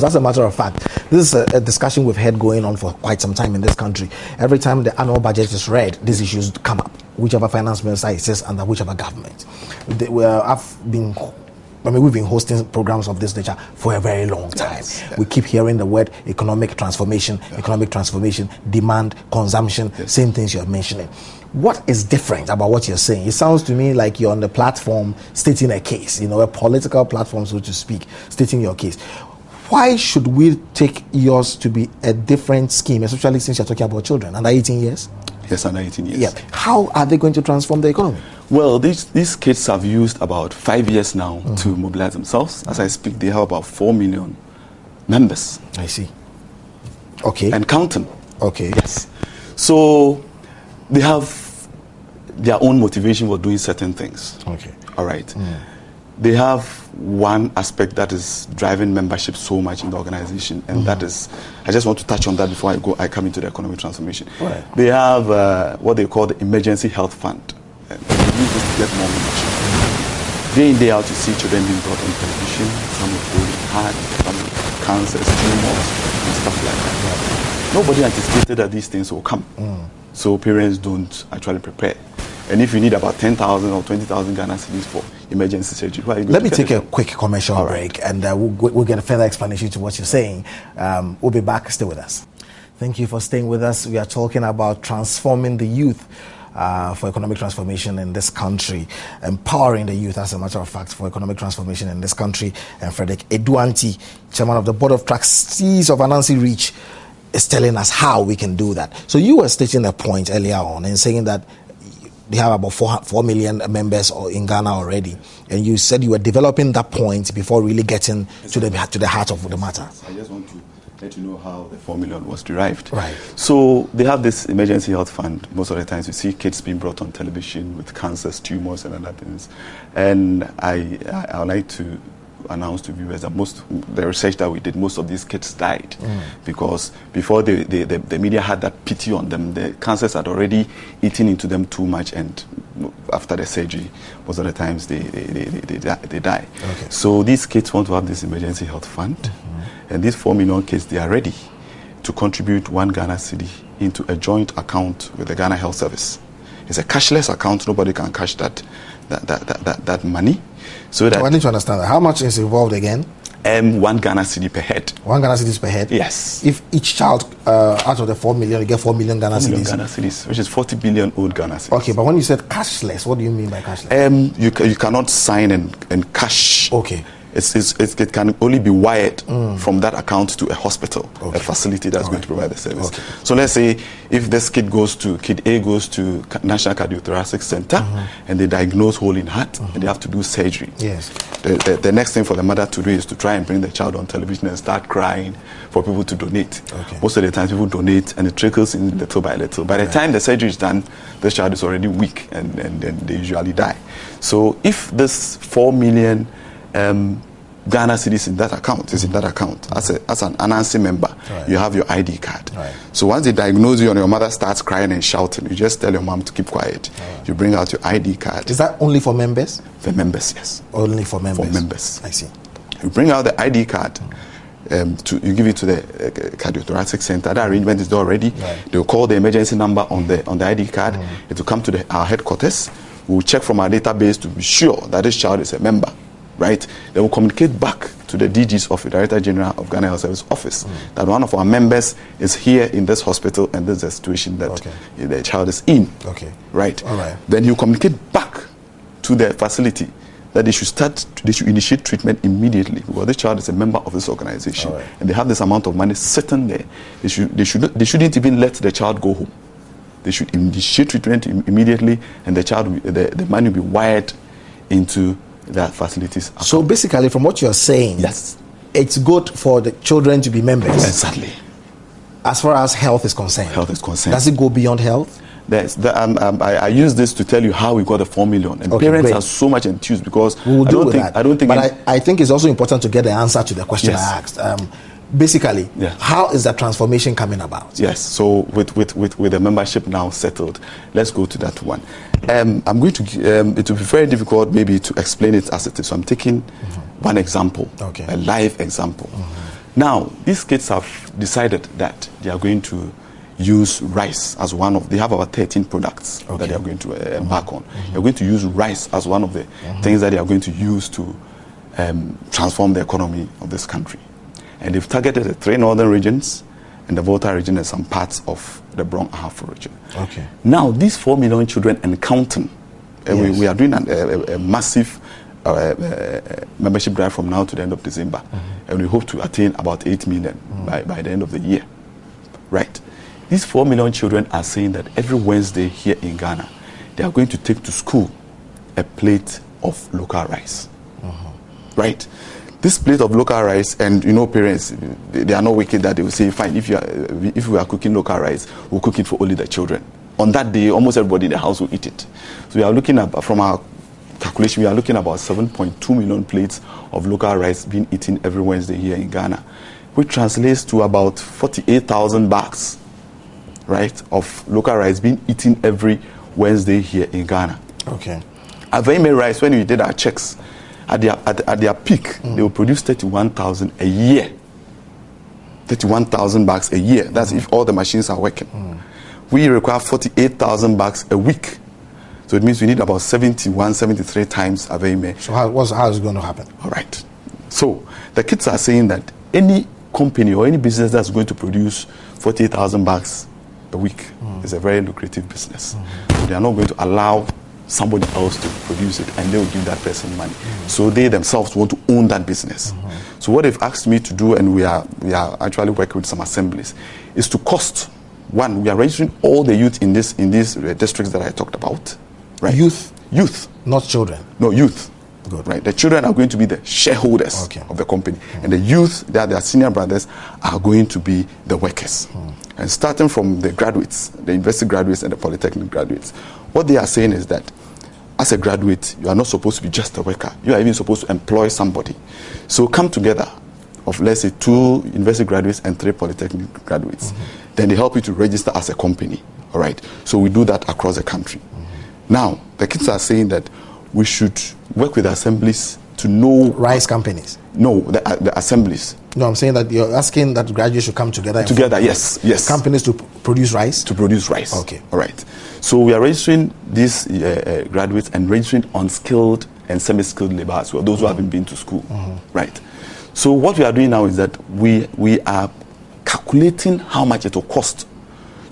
As a matter of fact, this is a discussion we've had going on for quite some time in this country. Every time the annual budget is read, these issues come up, whichever finance minister it is under whichever government. We've been hosting programs of this nature for a very long time. Yes. We keep hearing the word economic transformation, demand, consumption, same things you're mentioning. What is different about what you're saying? It sounds to me like you're on the platform stating a case, a political platform, so to speak, stating your case. Why should we take yours to be a different scheme, especially since you're talking about children under 18 years? Yes, under 18 years. Yeah. How are they going to transform the economy? Well, these kids have used about 5 years now to mobilize themselves. As I speak, they have about 4 million members. I see. Okay. And counting. Okay. Yes. So they have their own motivation for doing certain things. Okay. All right. They have one aspect that is driving membership so much in the organization, and that is, I just want to touch on that before I come into the economic transformation. Right. They have what they call the emergency health fund. They use this to get more membership. Day in, day out, you see children being brought on television, some with broken heart, some with cancers, tumors, and stuff like that. Nobody anticipated that these things will come. So parents don't actually prepare. And if you need about 10,000 or 20,000 Ghana cedis for emergency surgery, why are you going Let me take a quick commercial break, and we'll get a further explanation to what you're saying. We'll be back. Stay with us. Thank you for staying with us. We are talking about transforming the youth for economic transformation in this country, empowering the youth, as a matter of fact, for economic transformation in this country. And Frederick Eduanti, chairman of the board of trustees of Anansi Reach, is telling us how we can do that. So you were stating a point earlier on and saying that they have about 4 million members in Ghana already, and you said you were developing that point before really getting to the heart of the matter. I just want to let you know how the 4 million was derived. Right. So they have this emergency health fund. Most of the times you see kids being brought on television with cancers, tumors, and other things. And I would like to announce to viewers that the research that we did, most of these kids died because before the media had that pity on them, the cancers had already eaten into them too much, and after the surgery, most of the times they die. Okay. So these kids want to have this emergency health fund, and these 4 million kids, they are ready to contribute 1 Ghana cedi into a joint account with the Ghana Health Service. It's a cashless account. Nobody can cash that money. So that I need to understand that. How much is involved again? 1 Ghana cedi per head. 1 Ghana cedis per head? Yes. If each child out of the 4 million, you get 4 million Ghana cedis? 4 million Ghana cedis, which is 40 billion old Ghana cedis. Okay, but when you said cashless, what do you mean by cashless? You cannot sign and cash. Okay. It can only be wired from that account to a hospital, a facility that's going to provide the service. Okay. So let's say if this kid A goes to National Cardiothoracic Center and they diagnose hole in heart and they have to do surgery. Yes. The next thing for the mother to do is to try and bring the child on television and start crying for people to donate. Okay. Most of the time people donate and it trickles in little by little. By the time the surgery is done, this child is already weak and they usually die. So if this 4 million Ghana cedis in that account is in that account as an Anansi member, you have your ID card. So once they diagnose you and your mother starts crying and shouting, you just tell your mom to keep quiet. You bring out your ID card. Is that only for members? For members, yes. Only for members. For members. I see. You bring out the ID card. You give it to the cardiothoracic center. That arrangement is already. They'll call the emergency number on the ID card. It will come to our headquarters. We'll check from our database to be sure that this child is a member. Right? They will communicate back to the DG's office, Director General of Ghana Health Service office, that one of our members is here in this hospital and this is the situation that the child is in. Okay. Right? All right. Then you communicate back to the facility that they should initiate treatment immediately because this child is a member of this organization and they have this amount of money sitting there. They shouldn't even let the child go home. They should initiate treatment immediately, and the money will be wired into that facilities. So basically, from what you're saying, yes, it's good for the children to be members. Exactly. As far as health is concerned. Health is concerned. Does it go beyond health? I use this to tell you how we got the 4 million, and parents are so much enthused because I don't think. But I think it's also important to get the answer to the question I asked. Basically, how is that transformation coming about? Yes. So with the membership now settled, let's go to that one. I'm going to. It will be very difficult maybe to explain it as it is. So I'm taking one example, a live example. Now, these kids have decided that they are going to use rice as one of, they have about 13 products that they are going to embark on. They're going to use rice as one of the things that they are going to use to transform the economy of this country. And they've targeted the 3 northern regions and the Volta region and some parts of the Brong-Ahafo region. Okay. Now, these 4 million children and counting, we are doing a massive membership drive from now to the end of December. And we hope to attain about 8 million by the end of the year. Right. These 4 million children are saying that every Wednesday here in Ghana, they are going to take to school a plate of local rice. Right. This plate of local rice, and you know, parents, they are not wicked that they will say, fine, if we are cooking local rice, we'll cook it for only the children. On that day, almost everybody in the house will eat it. So we are looking at, from our calculation, we are looking at about 7.2 million plates of local rice being eaten every Wednesday here in Ghana, which translates to about 48,000 bags, right, of local rice being eaten every Wednesday here in Ghana. Okay. Aveime rice, when we did our checks, at their peak, they will produce 31,000 a year. 31,000 bags a year. That's if all the machines are working. We require 48,000 bags a week. So it means we need about 71, 73 times Aveime. So how is it going to happen? All right. So the kids are saying that any company or any business that's going to produce 48,000 bags a week is a very lucrative business. So they are not going to allow somebody else to produce it, and they will give that person money. So they themselves want to own that business. So what they've asked me to do, and we are actually working with some assemblies, is to cost. One, we are registering all the youth in these districts that I talked about. Right? Youth. Not children. No, youth. Good. Right. The children are going to be the shareholders of the company, and the youth, their senior brothers, are going to be the workers. And starting from the graduates, the university graduates and the polytechnic graduates, what they are saying is that as a graduate, you are not supposed to be just a worker. You are even supposed to employ somebody. So come together of, let's say, 2 university graduates and 3 polytechnic graduates. Then they help you to register as a company. All right. So we do that across the country. Now, the kids are saying that we should work with assemblies to know... Rice companies? No, the assemblies. No, I'm saying that you're asking that graduates should come together. Together, yes. Companies to produce rice? To produce rice. Okay. All right. So we are registering these graduates and registering unskilled and semi-skilled labor as well, those who haven't been to school. Right. So what we are doing now is that we are calculating how much it will cost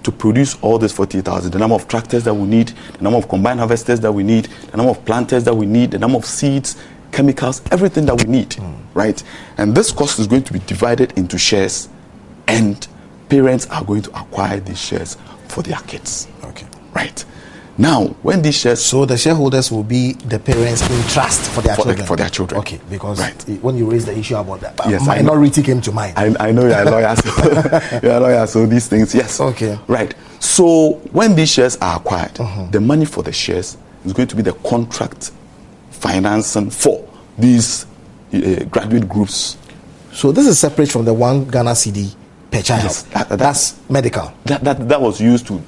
to produce all this 48,000, the number of tractors that we need, the number of combine harvesters that we need, the number of planters that we need, the number of seeds, chemicals, everything that we need, right? And this cost is going to be divided into shares, and parents are going to acquire these shares for their kids. Okay. Right. Now, when these shares... So the shareholders will be the parents in trust for their children? For their children. Okay, because when you raised the issue about that, yes, minority came to mind. I know you're a lawyer, so, you're a lawyer, so these things, yes. Okay. Right. So when these shares are acquired, the money for the shares is going to be the contract financing for these graduate groups. So this is separate from the 1 Ghana cedi per child. Yes, that's medical. That was used to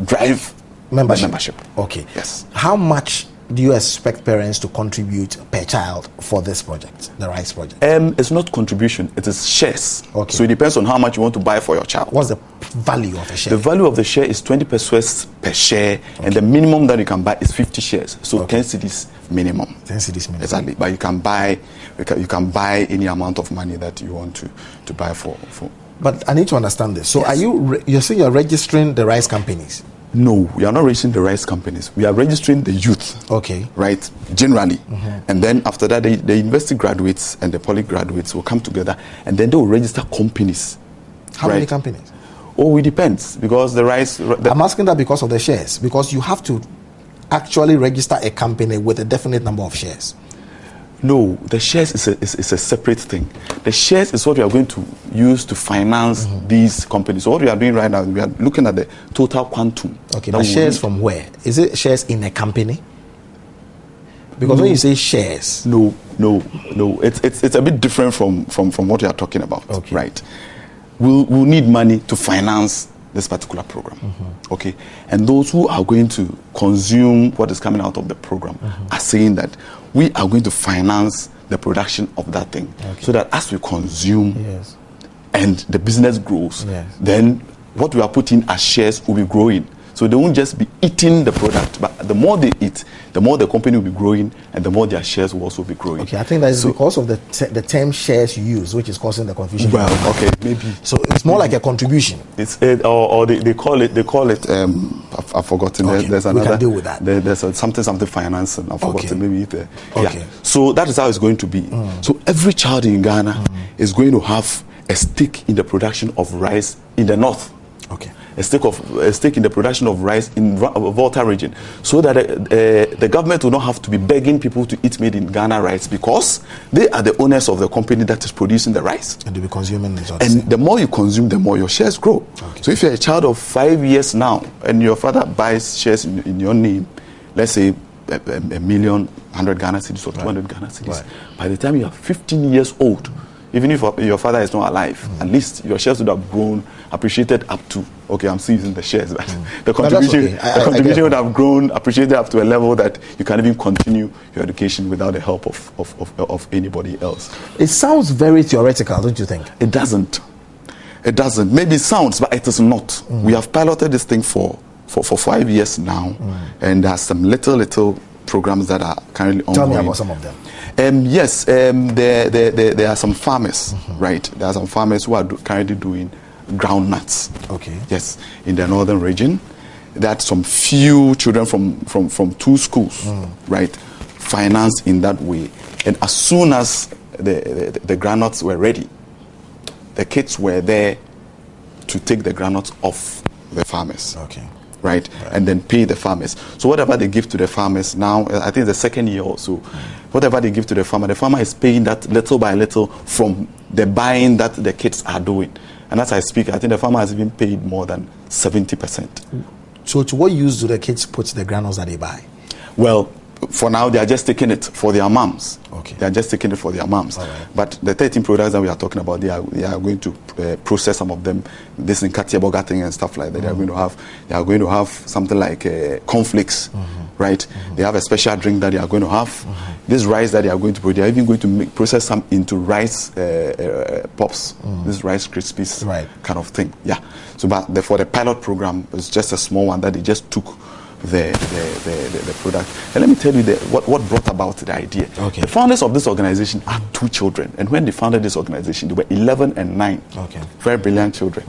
drive membership. Okay. Yes. How much do you expect parents to contribute per child for this project, the rice project? It's not contribution, it is shares. Okay. So it depends on how much you want to buy for your child. What's the value of a share? The value of the share is 20 pesos per share, and the minimum that you can buy is 50 shares. So 10 cedis minimum. 10 cedis minimum. Exactly. But you can buy any amount of money that you want to buy for. But I need to understand this. So yes. You're saying you're registering the rice companies? No, we are not registering the rice companies. We are registering the youth. Okay. Right? Generally. And then after that, the university graduates and the poly graduates will come together, and then they will register companies. How many companies? Oh, it depends, because the rice... I'm asking that because of the shares, because you have to actually register a company with a definite number of shares. No, the shares is a separate thing. The shares is what we are going to use to finance these companies. So what we are doing right now, we are looking at the total quantum. Okay, but shares from where? Is it shares in a company? Because when you say shares... No. It's a bit different from what you are talking about. Okay. Right. We'll need money to finance this particular program. Okay. And those who are going to consume what is coming out of the program are saying that we are going to finance the production of that thing. So that as we consume Yes. and the business grows, Yes. then what we are putting as shares will be growing. So they won't just be eating the product, but the more they eat, the more the company will be growing, and the more their shares will also be growing. Okay, I think that is because of the term shares you use, which is causing the confusion. Well, okay, maybe. So it's more like a contribution. It's or they call it I've forgotten. Okay, There's we another. can deal with that. There's something financing. I've forgotten. Okay. Maybe Okay. Yeah. So that is how it's going to be. So every child in Ghana is going to have a stake in the production of rice in the north. Okay. A stake in the production of rice in Volta region, so that the government will not have to be begging people to eat made in Ghana rice, because they are the owners of the company that is producing the rice. And they'll be consuming it. And the more you consume, the more your shares grow. Okay. So if you're a child of 5 years now, and your father buys shares in your name, let's say a million, 100 Ghana cedis or 200 Ghana cedis, Right. by the time you are 15 years old, even if your father is not alive, at least your shares would have grown, appreciated up to, okay, I'm still using the shares, but the contribution, okay. the contribution would have grown, appreciated up to a level that you can even continue your education without the help of anybody else. It sounds very theoretical, don't you think? It doesn't. It doesn't. Maybe it sounds, but it is not. We have piloted this thing for 5 years now, and there are some little programs that are currently ongoing. Tell me about some of them. Yes, there are some farmers, right? There are some farmers who are currently doing groundnuts. Okay. Yes, in the northern region. There are some few children from 2 schools, right, financed in that way. And as soon as the groundnuts were ready, the kids were there to take the groundnuts off the farmers. Okay. Right, and then pay the farmers. So whatever they give to the farmers now, I think the second year or so, whatever they give to the farmer is paying that little by little from the buying that the kids are doing. And as I speak, I think the farmer has even paid more than 70%. So to what use do the kids put the granules that they buy? Well, for now, they are just taking it for their moms. Okay. They are just taking it for their moms. All right. But the 13 products that we are talking about, they are going to process some of them. This in Katia Boga thing and stuff like that. They are going to have something like cornflakes, right? They have a special drink that they are going to have. This rice that they are going to produce, they are even going to process some into rice pops. This Rice Krispies Right. kind of thing. Yeah. So, but for the pilot program, it's just a small one that they just took the product. And let me tell you what brought about the idea. Okay. The founders of this organization are 2 children, and when they founded this organization, they were 11 and 9. Okay. Very brilliant children.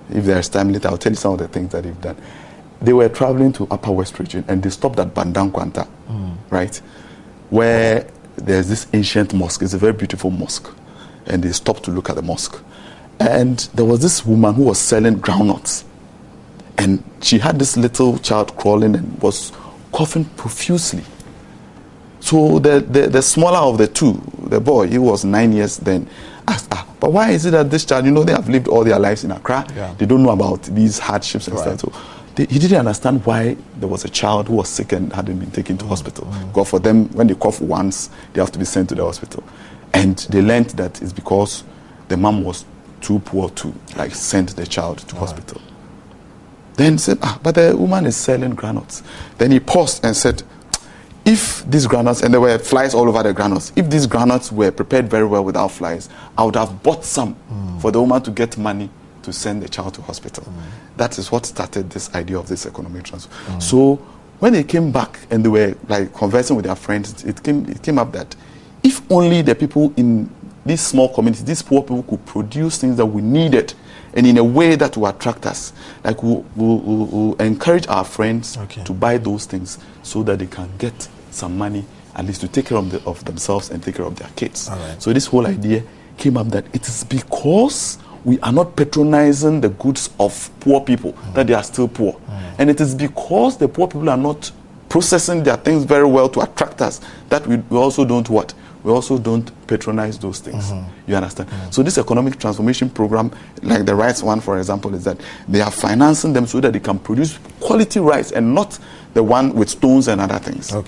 If there's time later, I'll tell you some of the things that they've done. They were traveling to Upper West region, and they stopped at Bandang Kwanta, right, where there's this ancient mosque. It's a very beautiful mosque, and they stopped to look at the mosque. And there was this woman who was selling groundnuts. And she had this little child crawling and was coughing profusely. So the smaller of the 2, the boy, he was 9 years then, asked, but why is it that this child, they have lived all their lives in Accra, they don't know about these hardships and stuff. So he didn't understand why there was a child who was sick and hadn't been taken to hospital. Because for them, when they cough once, they have to be sent to the hospital. And they learned that it's because the mom was too poor to send the child to hospital. Then said, but the woman is selling granules. Then he paused and said, if these granules, and there were flies all over the granules, if these granules were prepared very well without flies, I would have bought some for the woman to get money to send the child to hospital. That is what started this idea of this economic transfer. So when they came back and they were conversing with their friends, it came up that if only the people in these small communities, these poor people could produce things that we needed, and in a way that will attract us, we'll encourage our friends to buy those things so that they can get some money, at least to take care of themselves and take care of their kids. Right. So this whole idea came up that it is because we are not patronizing the goods of poor people that they are still poor. And it is because the poor people are not processing their things very well to attract us that we also don't what? We also don't patronize those things. You understand? So this economic transformation program, like the rice one, for example, is that they are financing them so that they can produce quality rice and not the one with stones and other things. Okay.